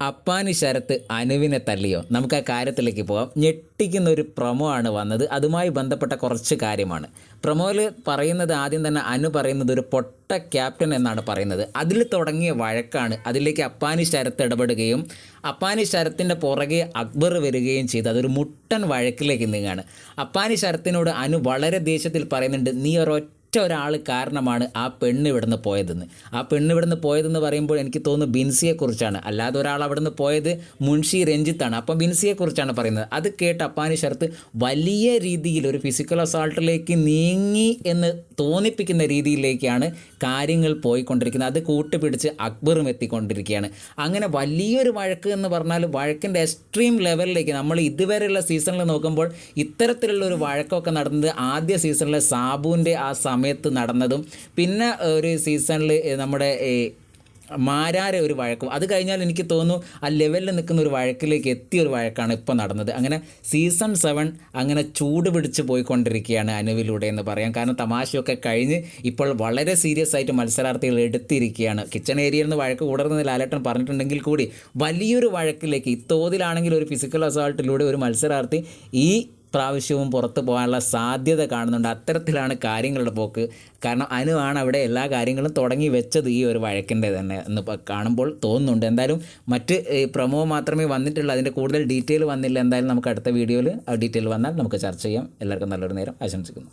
അപ്പാനി ശരത്ത് അനുവിനെ തല്ലിയോ? നമുക്ക് ആ കാര്യത്തിലേക്ക് പോകാം. ഞെട്ടിക്കുന്ന ഒരു പ്രൊമോ ആണ് വന്നത്. അതുമായി ബന്ധപ്പെട്ട കുറച്ച് കാര്യമാണ്. പ്രൊമോയിൽ പറയുന്നത്, ആദ്യം തന്നെ അനു പറയുന്നത് ഒരു പൊട്ട ക്യാപ്റ്റൻ എന്നാണ് പറയുന്നത്. അതിൽ തുടങ്ങിയ വഴക്കാണ്. അതിലേക്ക് അപ്പാനി ശരത്ത് ഇടപെടുകയും അപ്പാനി ശരത്തിൻ്റെ പുറകെ അക്ബർ വരികയും ചെയ്ത് അതൊരു മുട്ടൻ വഴക്കിലേക്ക് നീങ്ങുകയാണ്. അപ്പാനി ശരത്തിനോട് അനു വളരെ ദേഷ്യത്തിൽ പറയുന്നുണ്ട്, നീ ഒരാൾ കാരണമാണ് ആ പെണ്ണ് ഇവിടുന്ന് പോയതെന്ന്. ആ പെണ്ണ് ഇവിടുന്ന് പോയതെന്ന് പറയുമ്പോൾ എനിക്ക് തോന്നുന്നു ബിൻസിയെക്കുറിച്ചാണ്, അല്ലാതെ ഒരാൾ അവിടുന്ന് പോയത് മുൻഷി രഞ്ജിത്താണ്. അപ്പം ബിൻസിയെക്കുറിച്ചാണ് പറയുന്നത്. അത് കേട്ട് അപ്പാനി ശരത്ത് വലിയ രീതിയിൽ ഒരു ഫിസിക്കൽ അസാൾട്ടിലേക്ക് നീങ്ങി എന്ന് തോന്നിപ്പിക്കുന്ന രീതിയിലേക്കാണ് കാര്യങ്ങൾ പോയിക്കൊണ്ടിരിക്കുന്നത്. അത് കൂട്ടുപിടിച്ച് അക്ബറും എത്തിക്കൊണ്ടിരിക്കുകയാണ്. അങ്ങനെ വലിയൊരു വഴക്ക് എന്ന് പറഞ്ഞാൽ വഴക്കിൻ്റെ എക്സ്ട്രീം ലെവലിലേക്ക് നമ്മൾ ഇതുവരെയുള്ള സീസണിൽ നോക്കുമ്പോൾ ഇത്തരത്തിലുള്ള ഒരു വഴക്കൊക്കെ നടന്നത് ആദ്യ സീസണിലെ സാബുവിൻ്റെ ആ സമയത്ത് നടന്നതും, പിന്നെ ഒരു സീസണിൽ നമ്മുടെ മാരാരെ ഒരു വഴക്കും, അത് കഴിഞ്ഞാൽ എനിക്ക് തോന്നുന്നു ആ ലെവലിൽ നിൽക്കുന്ന ഒരു വഴക്കിലേക്ക് എത്തിയ ഒരു വഴക്കാണ് ഇപ്പോൾ നടന്നത്. അങ്ങനെ സീസൺ 7 അങ്ങനെ ചൂട് പിടിച്ച് പോയിക്കൊണ്ടിരിക്കുകയാണ് അനുവിലൂടെ എന്ന് പറയാം. കാരണം തമാശയൊക്കെ കഴിഞ്ഞ് ഇപ്പോൾ വളരെ സീരിയസ് ആയിട്ട് മത്സരാർത്ഥികൾ എടുത്തിരിക്കുകയാണ്. കിച്ചൺ ഏരിയയിൽ നിന്ന് വഴക്ക് കൂടർന്ന് ലാലേട്ടൻ പറഞ്ഞിട്ടുണ്ടെങ്കിൽ കൂടി വലിയൊരു വഴക്കിലേക്ക് ഇത്തോതിലാണെങ്കിൽ ഒരു ഫിസിക്കൽ അസാൾട്ടിലൂടെ ഒരു മത്സരാർത്ഥി ഈ പ്രാവശ്യവും പുറത്ത് പോകാനുള്ള സാധ്യത കാണുന്നുണ്ട്. അത്തരത്തിലാണ് കാര്യങ്ങളുടെ പോക്ക്. കാരണം അനുവാണ് അവിടെ എല്ലാ കാര്യങ്ങളും തുടങ്ങി വെച്ചത് ഈ ഒരു വഴക്കിൻ്റെ തന്നെ എന്ന് കാണുമ്പോൾ തോന്നുന്നുണ്ട്. എന്തായാലും മറ്റ് പ്രൊമോ മാത്രമേ വന്നിട്ടുള്ളൂ, അതിൻ്റെ കൂടുതൽ ഡീറ്റെയിൽ വന്നില്ല. എന്തായാലും നമുക്ക് അടുത്ത വീഡിയോയിൽ ആ ഡീറ്റെയിൽ വന്നാൽ നമുക്ക് ചർച്ച ചെയ്യാം. എല്ലാവർക്കും നല്ലൊരു നേരം ആശംസിക്കുന്നു.